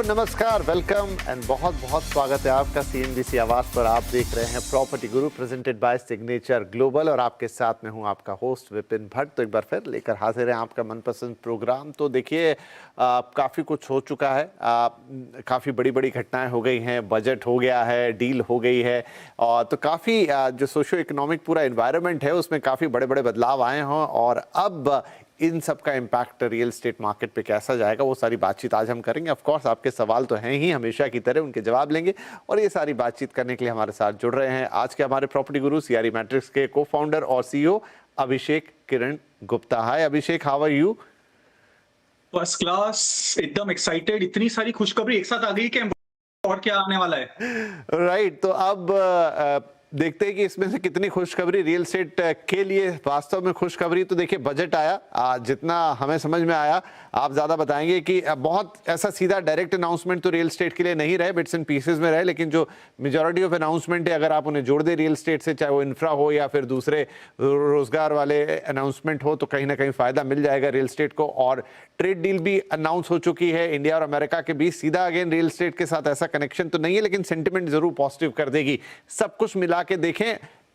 नमस्कार, welcome and बहुत बहुत स्वागत है आपका सीएनबीसी आवाज पर। आप देख रहे हैं property Guru presented by signature global और आपके साथ में हूं आपका होस्ट विपिन भट्ट। तो एक बार फिर लेकर हाजिर है आपका मनपसंद प्रोग्राम। तो देखिए काफ़ी कुछ हो चुका है, काफ़ी बड़ी बड़ी घटनाएं हो गई हैं, बजट हो गया है, डील हो गई है और तो काफ़ी जो सोशो इकोनॉमिक पूरा इन्वायरमेंट है उसमें काफ़ी बड़े बड़े बदलाव आए हों और अब इन सब का इम्पैक्ट रियल एस्टेट मार्केट पे कैसा जाएगा वो सारी बातचीत आज हम करेंगे। ऑफ कोर्स आपके सवाल तो हैं ही, हमेशा की तरह उनके जवाब लेंगे और ये सारी बातचीत करने के लिए हमारे साथ जुड़ रहे हैं आज के हमारे प्रॉपर्टी गुरु सीआरई मैट्रिक्स के को फाउंडर और CEO Abhishek Kiran Gupta. Hi Abhishek, how are you? First class, एकदम एक्साइटेड। इतनी सारी खुशखबरी एक साथ आ गई कि और क्या आने वाला है। राइट, तो अब देखते हैं कि इसमें से कितनी खुशखबरी रियल एस्टेट के लिए वास्तव में खुशखबरी। तो देखिए बजट आया, जितना हमें समझ में आया आप ज़्यादा बताएंगे कि बहुत ऐसा सीधा डायरेक्ट अनाउंसमेंट तो रियल एस्टेट के लिए नहीं रहे, बिट्स एंड पीसेस में रहे, लेकिन जो मेजॉरिटी ऑफ अनाउंसमेंट है अगर आप उन्हें जोड़ दें रियल एस्टेट से, चाहे वो इंफ्रा हो या फिर दूसरे रोजगार वाले अनाउंसमेंट हो, तो कहीं ना कहीं फ़ायदा मिल जाएगा रियल एस्टेट को। और ट्रेड डील भी अनाउंस हो चुकी है इंडिया और अमेरिका के बीच। सीधा अगेन रियल एस्टेट के साथ ऐसा कनेक्शन तो नहीं है, लेकिन सेंटिमेंट जरूर पॉजिटिव कर देगी। सब कुछ मिला के देखें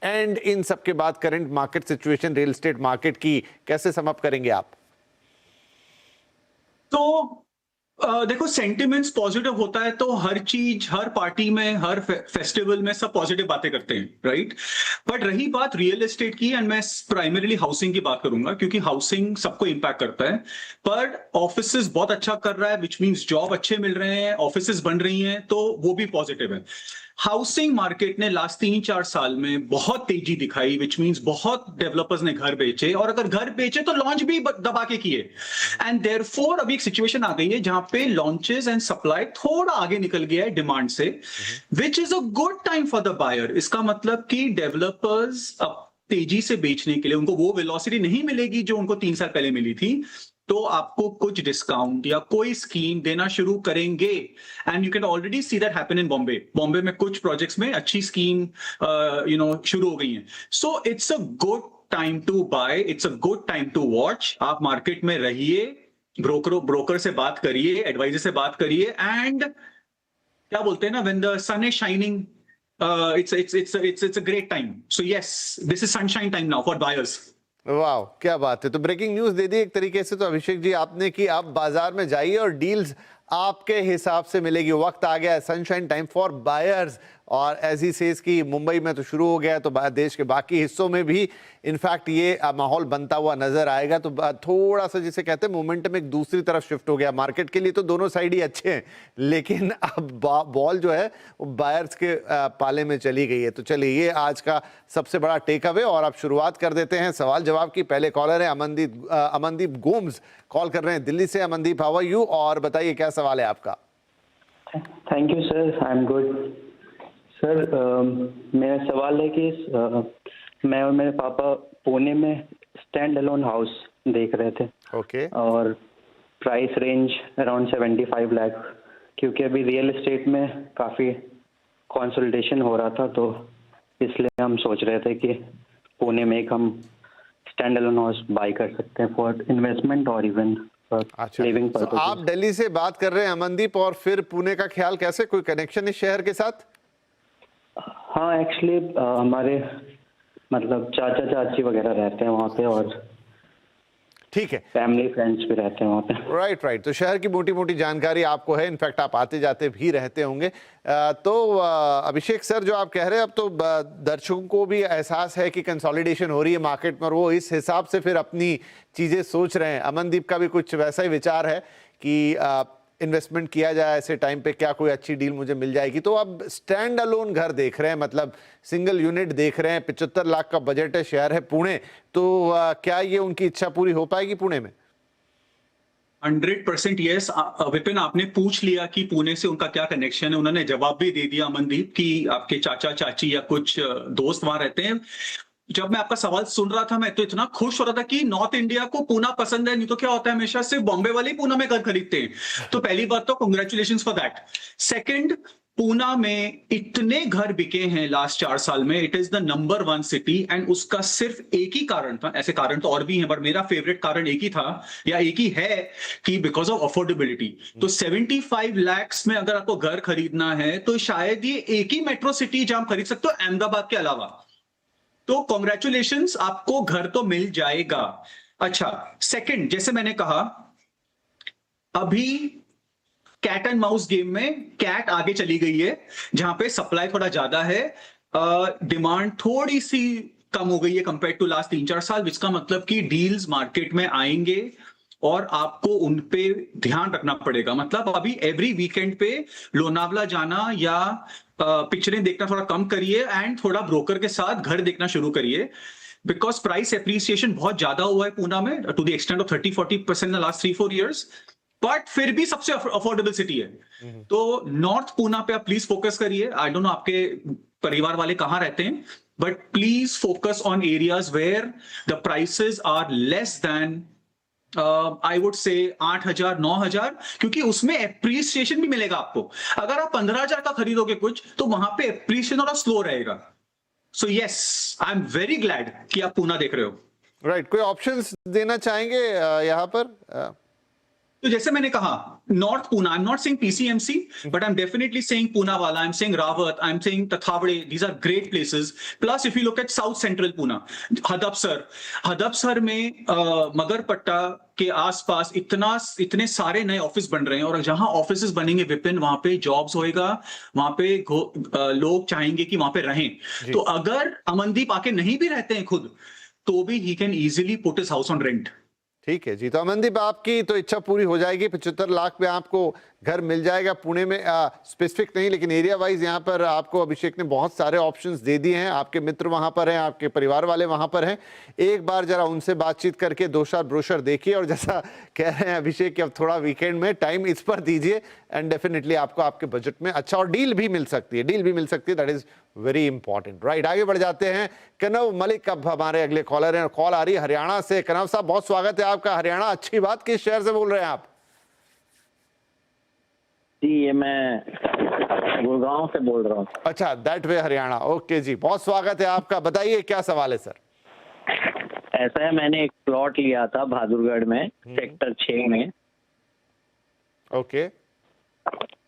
एंड इन सब के बाद current market situation real estate market की कैसे सम अप करेंगे आप? तो देखो, सेंटिमेंट्स पॉजिटिव होता है तो हर चीज, हर पार्टी में, हर फेस्टिवल में सब पॉजिटिव बातें करते हैं, राइट। बट रही बात रियल एस्टेट की, एंड मैं प्राइमरीली हाउसिंग की बात करूंगा क्योंकि हाउसिंग सबको इंपैक्ट करता है। पर ऑफिसेस बहुत अच्छा कर रहा है, विच मींस जॉब अच्छे मिल रहे हैं, ऑफिसेस बन रही हैं, तो वो भी पॉजिटिव है। हाउसिंग मार्केट ने लास्ट 3-4 साल में बहुत तेजी दिखाई, विच मींस बहुत डेवलपर्स ने घर बेचे, और अगर घर बेचे तो लॉन्च भी दबा के किए। एंड देयरफॉर अभी एक सिचुएशन आ गई है जहां पे लॉन्चेस एंड सप्लाई थोड़ा आगे निकल गया है डिमांड से, which is a good time for the buyer. इसका मतलब कि डेवलपर्स अब तेजी से बेचने के लिए, उनको वो वेलोसिटी नहीं मिलेगी जो उनको 3 साल पहले मिली थी, तो आपको कुछ डिस्काउंट या कोई स्कीम देना शुरू करेंगे। And you can already see that happen in Bombay में कुछ प्रोजेक्ट्स में अच्छी स्कीम शुरू हो गई हैं। So it's a good time to buy, it's a good time to watch. आप मार्केट में रहिए, ब्रोकर से बात करिए, एडवाइजर से बात करिए, एंड क्या बोलते हैं ना, when the sun is shining, it's a great time. So yes, this is sunshine time now for buyers. वाह, क्या बात है। तो ब्रेकिंग न्यूज दे दी एक तरीके से तो अभिषेक जी आपने कि आप बाजार में जाइए और डील्स आपके हिसाब से मिलेगी। वक्त आ गया है, सनशाइन टाइम फॉर बायर्स। और ऐसी सेज की मुंबई में तो शुरू हो गया है, तो देश के बाकी हिस्सों में भी इनफैक्ट ये माहौल बनता हुआ नजर आएगा। तो थोड़ा सा जिसे कहते हैं मोमेंटम एक दूसरी तरफ शिफ्ट हो गया मार्केट के लिए। तो दोनों साइड ही अच्छे हैं, लेकिन अब बॉल जो है वो बायर्स के पाले में चली गई है। तो चलिए ये आज का सबसे बड़ा टेक अवे और अब शुरुआत कर देते हैं सवाल जवाब की। पहले कॉलर है अमनदीप गोम्स, कॉल कर रहे हैं दिल्ली से। Amandeep, how are you? और बताइए क्या सवाल है आपका? Thank you sir, I am good sir. मेरा सवाल है कि मैं और मेरे पापा पुणे में स्टैंड अलोन हाउस देख रहे थे। ओके। और प्राइस रेंज अराउंड 75 लाख, क्योंकि अभी रियल एस्टेट में काफ़ी कंसोलिडेशन हो रहा था, तो इसलिए हम सोच रहे थे कि पुणे में एक हम स्टैंड अलोन हाउस बाई कर सकते हैं फॉर इन्वेस्टमेंट और इवन लिविंग पर्पस। तो आप दिल्ली से बात कर रहे हैं अमनदीप, और फिर पुणे का ख्याल कैसे? कोई कनेक्शन इस शहर के साथ? हाँ, एक्चुअली हमारे मतलब चाचा चाची वगैरह रहते हैं वहाँ पे, और ठीक है, फैमिली फ्रेंड्स भी रहते हैं वहाँ पे। राइट। तो शहर की मोटी मोटी जानकारी आपको है, इनफैक्ट आप आते जाते भी रहते होंगे। तो अभिषेक सर, जो आप कह रहे हैं, अब तो दर्शकों को भी एहसास है कि कंसोलिडेशन हो रही है मार्केट में और वो इस हिसाब से फिर अपनी चीज़ें सोच रहे हैं। अमनदीप का भी कुछ वैसा ही विचार है कि इन्वेस्टमेंट किया जाए ऐसे टाइम पे, क्या कोई अच्छी डील मुझे मिल जाएगी। तो अब स्टैंड अलोन घर देख रहे हैं, मतलब सिंगल यूनिट देख रहे हैं, 75 लाख का बजट है, शहर है पुणे। तो क्या ये उनकी इच्छा पूरी हो पाएगी पुणे में? 100% यस। विपिन, आपने पूछ लिया कि पुणे से उनका क्या कनेक्शन है, उन्होंने जवाब भी दे दिया अमनदीप कि आपके चाचा चाची या कुछ दोस्त वहां रहते हैं। जब मैं आपका सवाल सुन रहा था मैं तो इतना खुश हो रहा था कि नॉर्थ इंडिया को पूना पसंद है, नहीं तो क्या होता है हमेशा सिर्फ बॉम्बे वाले ही पूना में घर खरीदते हैं। तो पहली बात तो congratulations for that. Second, Poona में इतने घर बिके हैं लास्ट 4 साल में, it is the number 1 city, and उसका सिर्फ एक ही कारण था, ऐसे कारण तो और भी हैं, पर मेरा फेवरेट कारण एक ही था या एक ही है कि बिकॉज ऑफ अफोर्डेबिलिटी। तो 75 lakhs में अगर आपको घर खरीदना है तो शायद ये एक ही मेट्रो सिटी जहां आप खरीद सकते हो अहमदाबाद के अलावा। तो कॉन्ग्रेचुलेशंस, आपको घर तो मिल जाएगा। अच्छा, सेकंड, जैसे मैंने कहा, अभी कैट एंड माउस गेम में कैट आगे चली गई है, जहां पे सप्लाई थोड़ा ज्यादा है, डिमांड थोड़ी सी कम हो गई है कंपेयर टू लास्ट 3-4 साल, जिसका मतलब कि डील्स मार्केट में आएंगे और आपको उन पे ध्यान रखना पड़ेगा। मतलब अभी एवरी वीकेंड पे लोनावला जाना या पिक्चरें देखना थोड़ा कम करिए, एंड थोड़ा ब्रोकर के साथ घर देखना शुरू करिए, बिकॉज प्राइस एप्रिसिएशन बहुत ज्यादा हुआ है पूना में, to the extent of 30-40% in last 3-4 years, but फिर भी सबसे अफोर्डेबल सिटी है। तो नॉर्थ पूना पे आप प्लीज फोकस करिए। आई डोंट नो आपके परिवार वाले कहां रहते हैं, but please focus on areas where the prices are less than I would say 8,000 9,000, क्योंकि उसमें एप्रिसिएशन भी मिलेगा आपको। अगर आप 15,000 का खरीदोगे कुछ, तो वहां पे एप्रिसिएशन थोड़ा स्लो रहेगा। So yes, I am very glad कि आप पूना देख रहे हो। राइट, कोई ऑप्शंस देना चाहेंगे यहाँ पर? तो जैसे मैंने कहा, north Poona, I am not saying PCMC, but I am definitely saying Poonawala, I am saying Rawat, I am saying Tathawade, these are great places. Plus if you look at south central Poona, Hadapsar में मगरपट्टा के आसपास इतने सारे नए ऑफिस बन रहे हैं, और जहां ऑफिस बनेंगे विपिन, वहां पे जॉब्स होएगा, वहां पे लोग चाहेंगे कि वहां पे रहें। तो अगर अमनदीप आके नहीं भी रहते हैं खुद, तो भी he can easily put his house on rent. ठीक है जी, तो अमनदीप, आपकी तो इच्छा पूरी हो जाएगी। 75 लाख में आपको घर मिल जाएगा पुणे में, स्पेसिफिक नहीं लेकिन एरिया वाइज यहाँ पर आपको अभिषेक ने बहुत सारे ऑप्शंस दे दिए हैं। आपके मित्र वहाँ पर हैं, आपके परिवार वाले वहाँ पर हैं। एक बार जरा उनसे बातचीत करके 2-4 ब्रोशर देखिए, और जैसा कह रहे हैं अभिषेक कि अब थोड़ा वीकेंड में टाइम इस पर दीजिए, एंड डेफिनेटली आपको आपके बजट में अच्छा और डील भी मिल सकती है, that is very important. Right, आगे बढ़ जाते हैं। कनव मलिक अब हमारे अगले कॉलर हैं, कॉल आ रही है हरियाणा से। कनव साहब, बहुत स्वागत है आपका। हरियाणा, अच्छी बात, किस शहर से बोल रहे हैं आप? जी, ये मैं गुड़गांव से बोल रहा हूँ। अच्छा, दैट वे हरियाणा, ओके जी, बहुत स्वागत है आपका। बताइए क्या सवाल है सर? ऐसा है, मैंने एक प्लॉट लिया था बहादुरगढ़ में, सेक्टर 6 में। ओके।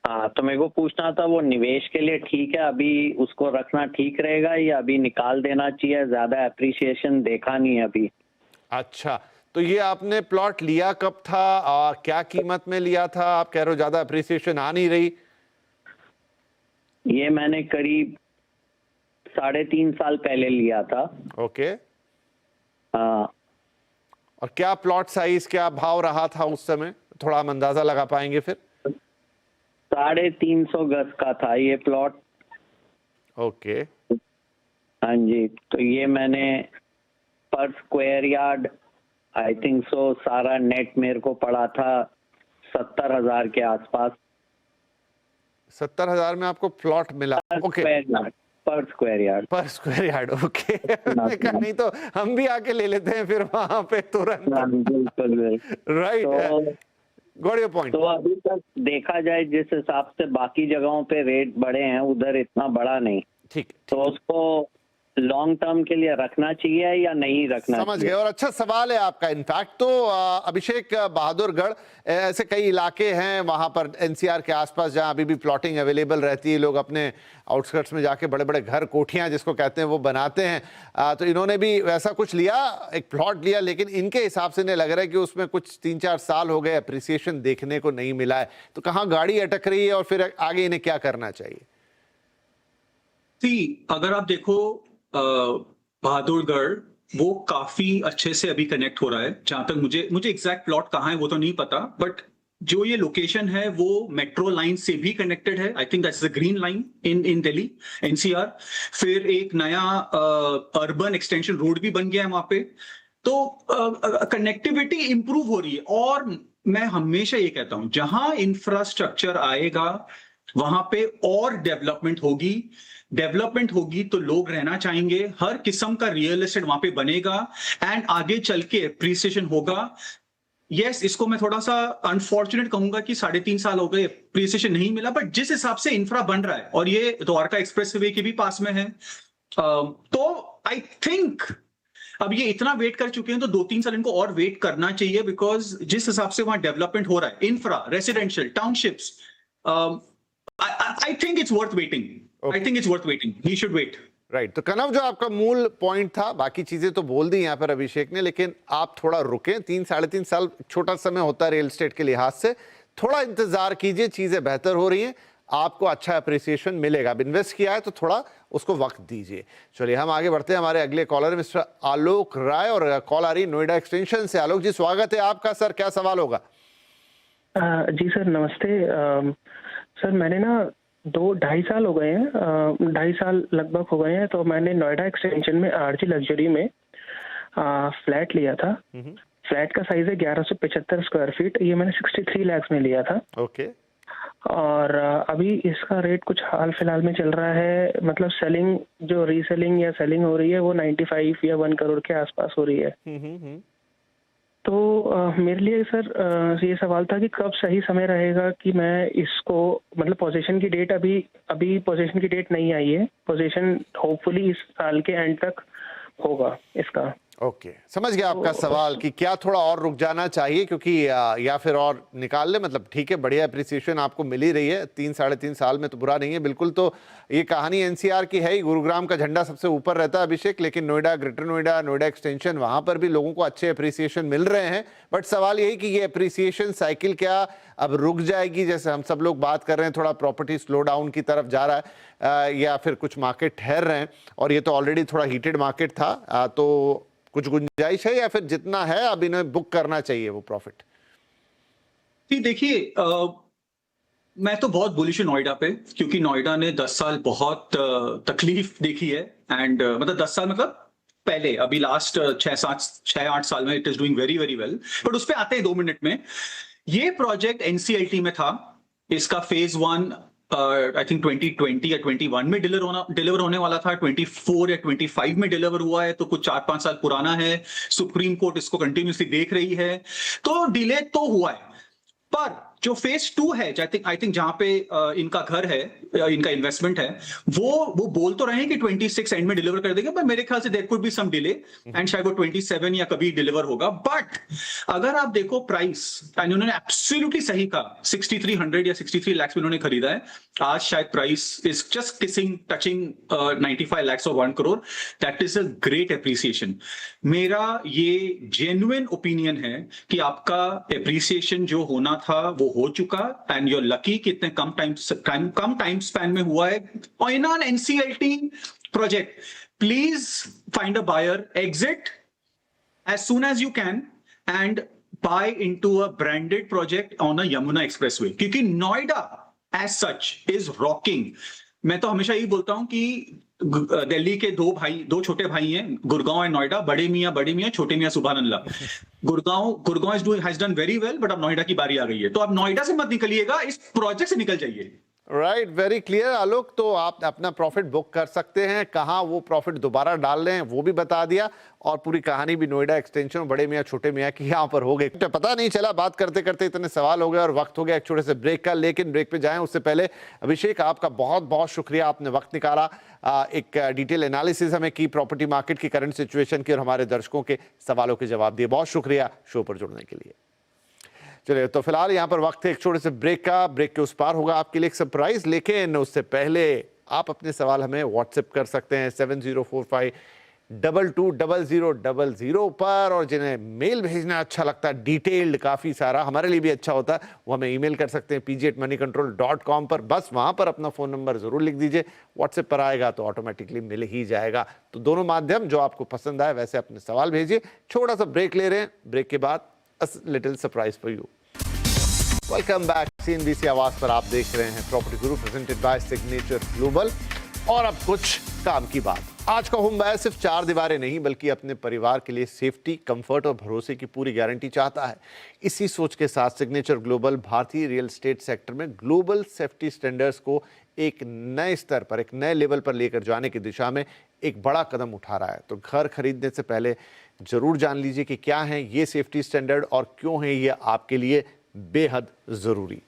हाँ, तो मेरे को पूछना था, वो निवेश के लिए ठीक है, अभी उसको रखना ठीक रहेगा या अभी निकाल देना चाहिए? ज्यादा एप्रिसिएशन देखा नहीं है अभी। अच्छा, तो ये आपने प्लॉट लिया कब था, क्या कीमत में लिया था? आप कह रहे हो ज्यादा अप्रिसिएशन आ नहीं रही। ये मैंने करीब 3.5 साल पहले लिया था। ओके। हाँ। और क्या प्लॉट साइज, क्या भाव रहा था उस समय? थोड़ा हम अंदाजा लगा पाएंगे फिर? 350 गज का था ये प्लॉट। ओके। हाँ जी, तो ये मैंने पर square yard I think so सारा नेट मेरे को पड़ा था 70,000 के आसपास। 70,000 में आपको प्लॉट मिला? ओके, पर स्क्वायर यार्ड। ओके। हमने कहा नहीं तो हम भी आके ले लेते हैं फिर वहां पे तुरंत। Right, got your point. तो अभी तक देखा जाए जिस हिसाब से बाकी जगहों पे रेट बढ़े हैं, उधर इतना बड़ा नहीं। ठीक, तो उसको लॉन्ग टर्म के लिए रखना चाहिए या नहीं रखना चाहिए? समझ गए, और अच्छा सवाल है आपका। इनफैक्ट तो अभिषेक, बहादुरगढ़ ऐसे कई इलाके हैं वहां पर एनसीआर के आसपास जहां अभी भी प्लॉटिंग अवेलेबल रहती है। लोग अपने आउटस्कर्ट्स में जाके बड़े बड़े घर, कोठियां जिसको कहते हैं, वो बनाते हैं। तो इन्होंने भी वैसा कुछ लिया, एक प्लॉट लिया, लेकिन इनके हिसाब से नहीं लग रहा है कि उसमें कुछ 3-4 साल हो गए, अप्रिसिएशन देखने को नहीं मिला है। तो कहाँ गाड़ी अटक रही है और फिर आगे इन्हें क्या करना चाहिए? अगर आप देखो, बहादुरगढ़ वो काफी अच्छे से अभी कनेक्ट हो रहा है। जहां तक मुझे एग्जैक्ट प्लॉट कहाँ है वो तो नहीं पता, बट जो ये लोकेशन है वो मेट्रो लाइन से भी कनेक्टेड है। I think that's the green line in Delhi, NCR. फिर एक नया अर्बन एक्सटेंशन रोड भी बन गया है वहां पे। तो कनेक्टिविटी इंप्रूव हो रही है, और मैं हमेशा ये कहता हूं, जहां इंफ्रास्ट्रक्चर आएगा वहां पे और डेवलपमेंट होगी तो लोग रहना चाहेंगे। हर किस्म का रियल एस्टेट वहां पे बनेगा, एंड आगे चल के एप्रिसिएशन होगा। यस, इसको मैं थोड़ा सा अनफॉर्चुनेट कहूंगा कि 3.5 साल हो गए अप्रिसिएशन नहीं मिला, बट जिस हिसाब से इंफ्रा बन रहा है और ये द्वारका एक्सप्रेस वे के भी पास में है, तो आई थिंक अब ये इतना वेट कर चुके हैं तो 2-3 साल इनको और वेट करना चाहिए, बिकॉज जिस हिसाब से वहां डेवलपमेंट हो रहा है, infra, residential, townships, I think it's worth waiting. I think it's worth waiting, he should wait. Right, तो कनव जो आपका मूल पॉइंट था, बाकी चीजें तो बोल दी यहाँ पर अभिषेक ने, लेकिन आप थोड़ा रुके। 3-3.5 साल छोटा समय होता है रियल एस्टेट के लिहाज से, थोड़ा इंतजार कीजिए, चीजें बेहतर हो रही हैं, आपको अच्छा अप्रिसिएशन मिलेगा। अब इन्वेस्ट किया है तो थोड़ा उसको वक्त दीजिए। चलिए हम आगे बढ़ते हैं, हमारे अगले कॉलर मिस्टर आलोक राय, और कॉल आ रही नोएडा एक्सटेंशन से। आलोक जी स्वागत है आपका। सर क्या सवाल होगा? जी सर नमस्ते। सर मैंने ना 2-2.5 साल हो गए हैं, 2.5 साल लगभग हो गए हैं, तो मैंने नोएडा एक्सटेंशन में आरजी लग्जरी में फ्लैट लिया था। फ्लैट का साइज है 1175 स्क्वायर फीट। ये मैंने 63 लाख में लिया था। ओके। और अभी इसका रेट कुछ हाल फिलहाल में चल रहा है, मतलब सेलिंग, जो रीसेलिंग या सेलिंग हो रही है वो 95 या 1 करोड़ के आसपास हो रही है। तो मेरे लिए सर ये सवाल था कि कब सही समय रहेगा कि मैं इसको, मतलब पोजीशन की डेट अभी पोजीशन की डेट नहीं आई है। पोजीशन होपफुली इस साल के एंड तक होगा इसका। ओके, समझ गया आपका सवाल कि क्या थोड़ा और रुक जाना चाहिए, क्योंकि या फिर और निकाल ले। मतलब ठीक है, बढ़िया अप्रिसिएशन आपको मिल ही रही है, 3-3.5 साल में तो बुरा नहीं है बिल्कुल। तो ये कहानी एनसीआर की है ही, गुरुग्राम का झंडा सबसे ऊपर रहता है अभिषेक, लेकिन नोएडा, ग्रेटर नोएडा, नोएडा एक्सटेंशन, वहां पर भी लोगों को अच्छे अप्रिसिएशन मिल रहे हैं। बट सवाल यही कि ये अप्रिसिएशन साइकिल क्या अब रुक जाएगी, जैसे हम सब लोग बात कर रहे हैं, थोड़ा प्रॉपर्टी स्लो डाउन की तरफ जा रहा है, या फिर कुछ मार्केट ठहर रहे हैं, और ये तो ऑलरेडी थोड़ा हीटेड मार्केट था, तो कुछ गुंजाइश है, या फिर जितना है अब इन्हें बुक करना चाहिए वो प्रॉफिट? जी देखिए, मैं तो बहुत बुलिश हूं नोएडा पे, क्योंकि नोएडा ने 10 साल बहुत तकलीफ देखी है। एंड मतलब 10 साल मतलब पहले, अभी लास्ट 6-8 साल में it is doing very very well. But उस पर आते हैं 2 मिनट में। ये प्रोजेक्ट एनसीएलटी में था, इसका फेज 1 आई थिंक 2020 या 21 में डिलीवर होने वाला था, 24 या 25 में डिलीवर हुआ है, तो कुछ 4-5 साल पुराना है। सुप्रीम कोर्ट इसको कंटिन्यूसली देख रही है, तो डिले तो हुआ है। पर जो फेज 2 है, आई थिंक जहां पे इनका घर है, इनका इन्वेस्टमेंट है, वो बोल तो रहे हैं कि 26 एंड में डिलीवर कर देंगे, पर मेरे ख्याल से there could be some delay, and शायद वो 27 या कभी डिलीवर होगा। बट अगर आप देखो प्राइस, एंड उन्होंने एब्सोल्युटली सही कहा, 6300 या 63 लाख में उन्होंने खरीदा है। आज शायद price is just touching 95 lakh और 1 crore. That is a great appreciation. मेरा ये जेन्युइन ओपिनियन है कि आपका एप्रिसिएशन जो होना था वो हो चुका, एंड यूर लकी कि इतने कम टाइम स्पैन में हुआ है। और in an NCLT project, please find a buyer, exit as soon as you can and buy into a branded project on a Yamuna Expressway, क्योंकि Noida as such is rocking। मैं तो हमेशा यही बोलता हूं कि दिल्ली के दो छोटे भाई हैं, गुड़गांव एंड नोएडा, बड़े मियां, छोटे मियां सुभान अल्लाह। Gurgaon has done very well, but अब नोएडा की बारी आ गई है। तो अब नोएडा से मत निकलिएगा, इस प्रोजेक्ट से निकल जाइए। राइट, वेरी क्लियर आलोक। तो आप अपना प्रॉफिट बुक कर सकते हैं, कहाँ वो प्रॉफिट दोबारा डाल रहे हैं वो भी बता दिया, और पूरी कहानी भी नोएडा एक्सटेंशन, बड़े मियाँ छोटे मियाँ की यहाँ पर हो गई। पता नहीं चला, बात करते करते इतने सवाल हो गए और वक्त हो गया एक छोटे से ब्रेक का। लेकिन ब्रेक पे जाएं उससे पहले अभिषेक, आपका बहुत बहुत शुक्रिया, आपने वक्त निकाला, एक डिटेल एनालिसिस हमें की प्रॉपर्टी मार्केट की करंट सिचुएशन की, और हमारे दर्शकों के सवालों के जवाब दिए। बहुत शुक्रिया शो पर जुड़ने के लिए। चलिए, तो फिलहाल यहाँ पर वक्त है एक छोटे से ब्रेक का। ब्रेक के उस पार होगा आपके लिए एक सरप्राइज, लेकिन उससे पहले आप अपने सवाल हमें व्हाट्सएप कर सकते हैं 7045220000 पर, और जिन्हें मेल भेजना अच्छा लगता है, डिटेल्ड काफ़ी सारा, हमारे लिए भी अच्छा होता है, वो हमें ईमेल कर सकते हैं pg@moneycontrol.com पर। बस वहाँ पर अपना फ़ोन नंबर ज़रूर लिख दीजिए, व्हाट्सएप पर आएगा तो ऑटोमेटिकली मिल ही जाएगा। तो दोनों माध्यम जो आपको पसंद आए वैसे अपने सवाल भेजिए। छोटा सा ब्रेक ले रहे हैं, ब्रेक के बाद a little surprise for you. Welcome back, CNBC आवाज पर आप देख रहे हैं property Guru presented by signature global. और अब कुछ काम की बात। आज का होम बायर सिर्फ 4 दीवारें नहीं, बल्कि अपने परिवार के लिए सेफ्टी, कंफर्ट और भरोसे की पूरी गारंटी चाहता है। इसी सोच के साथ सिग्नेचर ग्लोबल भारतीय रियल एस्टेट सेक्टर में ग्लोबल सेफ्टी स्टैंडर्ड्स को एक नए स्तर पर, एक नए लेवल पर लेकर जाने की दिशा में एक बड़ा कदम उठा रहा है। तो घर खरीदने से पहले जरूर जान लीजिए कि क्या है ये सेफ्टी स्टैंडर्ड और क्यों है ये आपके लिए बेहद जरूरी।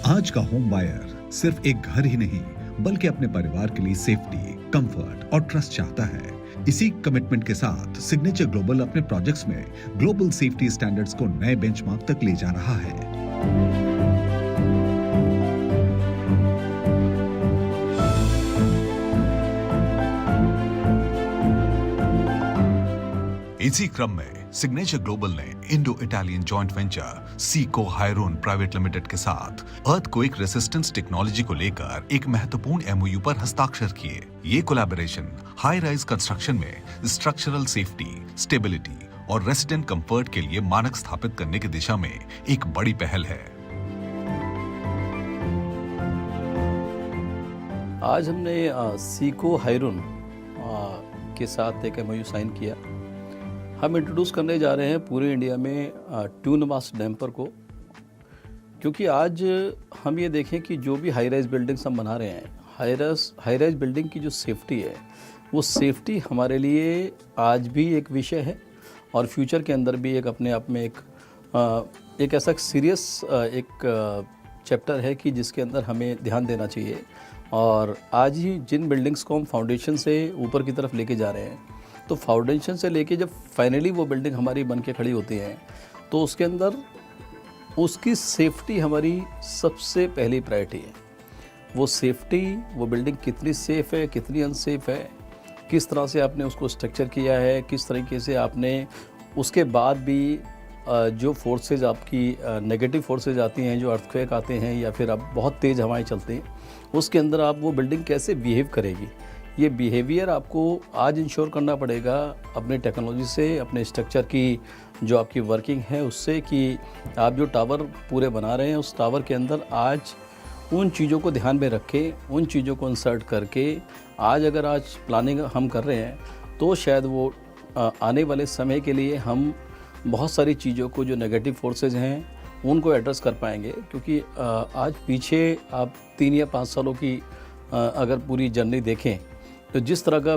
आज का होम बायर सिर्फ एक घर ही नहीं बल्कि अपने परिवार के लिए सेफ्टी, कंफर्ट और ट्रस्ट चाहता है। इसी कमिटमेंट के साथ सिग्नेचर ग्लोबल अपने प्रोजेक्ट्स में ग्लोबल सेफ्टी स्टैंडर्ड्स को नए बेंचमार्क तक ले जा रहा है। इसी क्रम में सिग्नेचर ग्लोबल ने इंडो इटालियन जॉइंट वेंचर सीको हायरून प्राइवेट लिमिटेड के साथ अर्थक्वेक रेसिस्टेंस टेक्नोलॉजी को लेकर एक महत्वपूर्ण एमओयू पर हस्ताक्षर किए। ये कोलैबोरेशन हाई राइज कंस्ट्रक्शन में स्ट्रक्चरल सेफ्टी, स्टेबिलिटी और रेसिडेंट कंफर्ट के लिए मानक स्थापित करने की दिशा में एक बड़ी पहल है। आज हमने सीको हायरून के साथ एक एमओयू साइन किया। हम इंट्रोड्यूस करने जा रहे हैं पूरे इंडिया में ट्यून मास डैम्पर को, क्योंकि आज हम ये देखें कि जो भी हाई राइज बिल्डिंग्स हम बना रहे हैं, हाई राइज बिल्डिंग की जो सेफ्टी है वो सेफ्टी हमारे लिए आज भी एक विषय है और फ्यूचर के अंदर भी एक अपने आप में एक ऐसा सीरियस एक चैप्टर है कि जिसके अंदर हमें ध्यान देना चाहिए। और आज ही जिन बिल्डिंग्स को हम फाउंडेशन से ऊपर की तरफ लेके जा रहे हैं, तो फाउंडेशन से लेके जब फाइनली वो बिल्डिंग हमारी बन के खड़ी होती है तो उसके अंदर उसकी सेफ्टी हमारी सबसे पहली प्रायोरिटी है। वो सेफ्टी, वो बिल्डिंग कितनी सेफ़ है, कितनी अनसेफ है, किस तरह से आपने उसको स्ट्रक्चर किया है, किस तरीके से आपने उसके बाद भी जो फोर्सेज आपकी नेगेटिव फोर्सेज आती हैं, जो अर्थक्वेक आते हैं या फिर अब बहुत तेज़ हवाएं चलती हैं, उसके अंदर आप वो बिल्डिंग कैसे बिहेव करेगी, ये बिहेवियर आपको आज इंश्योर करना पड़ेगा अपने टेक्नोलॉजी से, अपने स्ट्रक्चर की जो आपकी वर्किंग है उससे, कि आप जो टावर पूरे बना रहे हैं उस टावर के अंदर आज उन चीज़ों को ध्यान में रखें, उन चीज़ों को इंसर्ट करके अगर आज प्लानिंग हम कर रहे हैं तो शायद वो आने वाले समय के लिए हम बहुत सारी चीज़ों को जो नेगेटिव फोर्सेज हैं उनको एड्रेस कर पाएंगे। क्योंकि आज पीछे आप 3 या 5 सालों की अगर पूरी जर्नी देखें तो जिस तरह का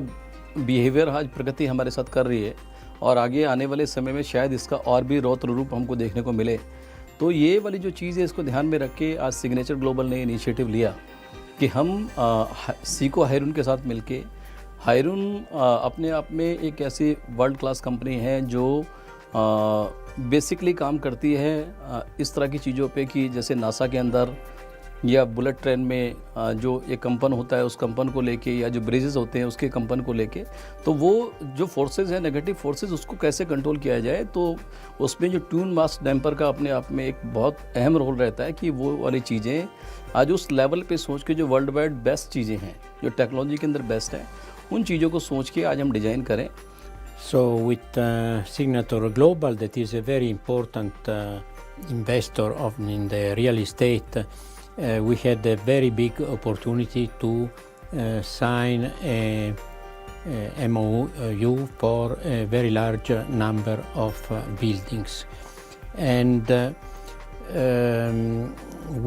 बिहेवियर आज प्रगति हमारे साथ कर रही है और आगे आने वाले समय में शायद इसका और भी रौद्र रूप हमको देखने को मिले, तो ये वाली जो चीज़ है इसको ध्यान में रख के आज सिग्नेचर ग्लोबल ने इनिशिएटिव लिया कि हम सीको हायरून के साथ मिलके, हायरून अपने आप में एक ऐसी वर्ल्ड क्लास कंपनी है जो बेसिकली काम करती है इस तरह की चीज़ों पे कि जैसे नासा के अंदर या बुलेट ट्रेन में जो एक कंपन होता है उस कंपन को लेके, या जो ब्रिजेस होते हैं उसके कंपन को लेके, तो वो जो फोर्सेज हैं नेगेटिव फोर्सेज उसको कैसे कंट्रोल किया जाए, तो उसमें जो ट्यून मास डैम्पर का अपने आप में एक बहुत अहम रोल रहता है कि वो वाली चीज़ें आज उस लेवल पे सोच के जो वर्ल्ड वाइड बेस्ट चीज़ें हैं, जो टेक्नोलॉजी के अंदर बेस्ट हैं, उन चीज़ों को सोच के आज हम डिज़ाइन करें। So with Signature Global, that is a very important investor in the real estate, we had a very big opportunity to sign a MOU for a very large number of buildings, and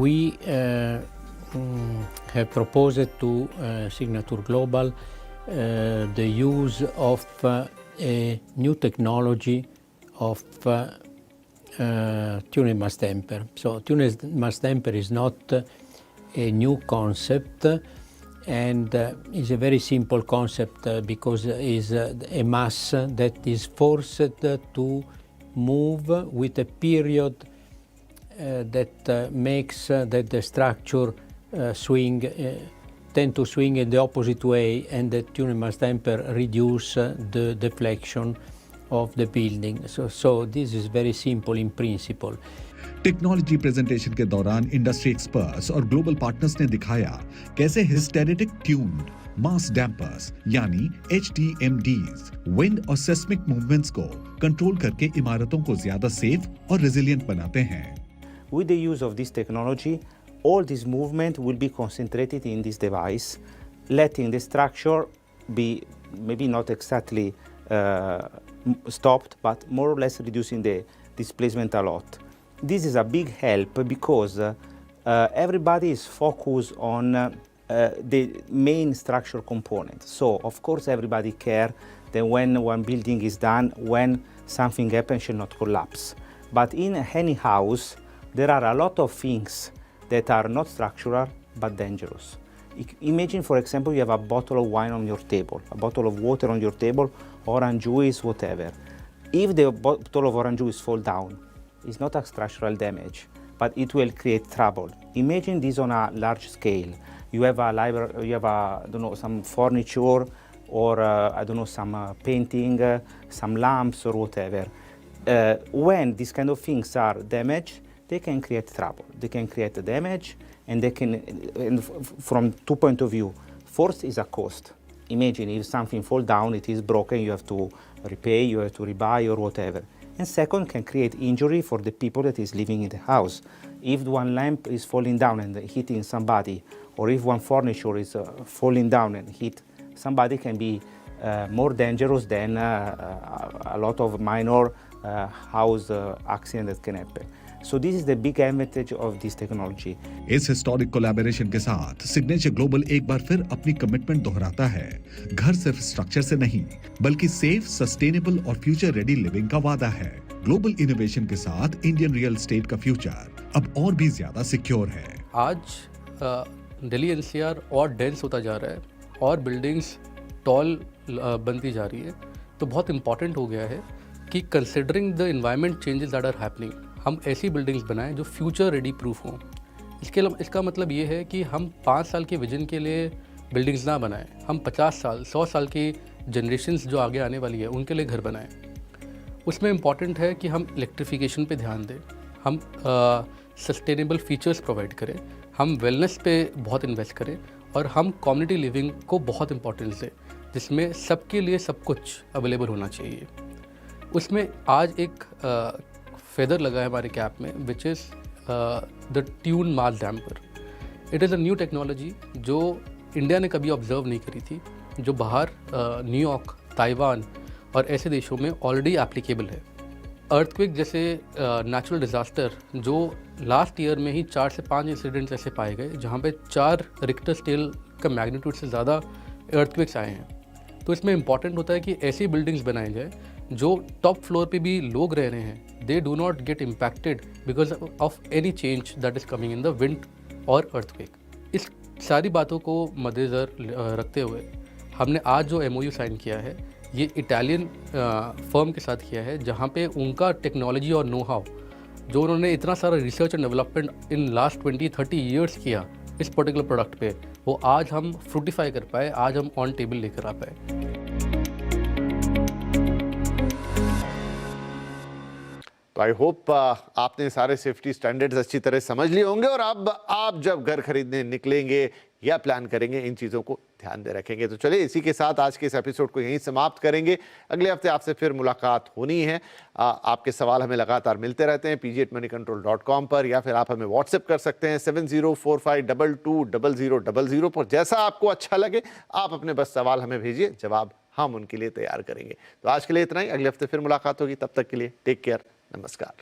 we have proposed to Signature Global the use of a new technology of tuned mass damper. So tuned mass damper is not a new concept, and is a very simple concept because it is a mass that is forced to move with a period that makes that the structure tend to swing in the opposite way, and the tuned mass damper reduce the deflection of the building. So this is very simple in principle. Technology presentation के दौरान industry experts और global partners ने दिखाया कैसे hysteretic tuned मास dampers यानी HTMDs wind और seismic movements को control करके इमारतों को ज्यादा सेफ और रेजिलिएंट बनाते हैं। With the use of this technology, all this movement will be concentrated in this device, letting the structure be maybe not exactly stopped, but more or less reducing the displacement a lot. This is a big help because everybody is focused on the main structural component. So of course everybody cares that when one building is done, when something happens, should not collapse. But in any house, there are a lot of things that are not structural but dangerous. Imagine, for example, you have a bottle of wine on your table, a bottle of water on your table, orange juice, whatever. If the bottle of orange juice fall down, it's not a structural damage, but it will create trouble. Imagine this on a large scale. You have a library, you have I don't know, some furniture, or I don't know, some painting, some lamps or whatever. When these kind of things are damaged, they can create trouble. They can create damage, and they can, and from two points of view. First is a cost. Imagine if something fall down, it is broken, you have to repay, you have to rebuy or whatever. And second, can create injury for the people that is living in the house. If one lamp is falling down and hitting somebody, or if one furniture is falling down and hit somebody, can be more dangerous than a lot of minor house accident that can happen. So this is the big advantage of this technology. इस historic collaboration के साथ signature global एक बार फिर अपनी commitment दोहराता है। घर सिर्फ स्ट्रक्चर से नहीं, बल्कि सेफ, सस्टेनेबल और फ्यूचर रेडी लिविंग का वादा है। ग्लोबल इनोवेशन के साथ इंडियन रियल एस्टेट का फ्यूचर अब और भी ज्यादा सिक्योर है। आज दिल्ली एनसीआर और डेंस होता जा रहा है और बिल्डिंग्स टॉल बनती जा रही है, तो बहुत इंपॉर्टेंट हो गया है कि considering the environment changes that are happening, हम ऐसी बिल्डिंग्स बनाएं जो फ्यूचर रेडी प्रूफ हों। इसका मतलब ये है कि हम 5 साल के विजन के लिए बिल्डिंग्स ना बनाएं, हम 50 साल 100 साल की जनरेशन्स जो आगे आने वाली है उनके लिए घर बनाएं। उसमें इम्पॉर्टेंट है कि हम इलेक्ट्रिफिकेशन पे ध्यान दें, हम सस्टेनेबल फीचर्स प्रोवाइड करें, हम वेलनेस पे बहुत इन्वेस्ट करें, और हम कम्युनिटी लिविंग को बहुत इंपॉर्टेंस दें, जिसमें सबके लिए सब कुछ अवेलेबल होना चाहिए। उसमें आज एक फेदर लगा है हमारे कैप में, which is the tune mass damper. It is a new technology जो इंडिया ने कभी ऑब्जर्व नहीं करी थी, जो बाहर न्यूयॉर्क, ताइवान और ऐसे देशों में ऑलरेडी एप्लीकेबल है। अर्थक्वेक जैसे नेचुरल डिज़ास्टर जो लास्ट ईयर में ही 4 से 5 इंसिडेंट्स ऐसे पाए गए जहाँ पे 4 रिक्टर स्केल का मैग्नीट्यूड से ज़्यादा अर्थक्वेक्स आए हैं। तो इसमें इम्पॉर्टेंट होता है कि ऐसी बिल्डिंग्स बनाई जाए जो टॉप फ्लोर पे भी लोग रह रहे हैं, they do not gate impacted because of any change that is coming in the wind और अर्थक्वेक। इस सारी बातों को मद्देनज़र रखते हुए हमने आज जो MOU साइन किया है, ये इटालियन फर्म के साथ किया है, जहाँ पे उनका टेक्नोलॉजी और नो हाउ जो उन्होंने इतना सारा research and development in last 20-30 years किया इस पर्टिकुलर प्रोडक्ट पे, वो आज हम फ्रूटिफाई कर पाए, आज हम ऑन टेबल लेकर आ पाए। तो आई होप आपने सारे सेफ्टी स्टैंडर्ड्स अच्छी तरह समझ लिए होंगे, और अब आप जब घर खरीदने निकलेंगे या प्लान करेंगे इन चीज़ों को ध्यान दे रखेंगे। तो चलिए इसी के साथ आज के इस एपिसोड को यहीं समाप्त करेंगे। अगले हफ्ते आपसे फिर मुलाकात होनी है। आपके सवाल हमें लगातार मिलते रहते हैं pg@moneycontrol.com पर, या फिर आप हमें व्हाट्सएप कर सकते हैं 7045220000 पर। जैसा आपको अच्छा लगे आप अपने बस सवाल हमें भेजिए, जवाब हम उनके लिए तैयार करेंगे। तो आज के लिए इतना ही, अगले हफ्ते फिर मुलाकात होगी। तब तक के लिए टेक केयर, नमस्कार।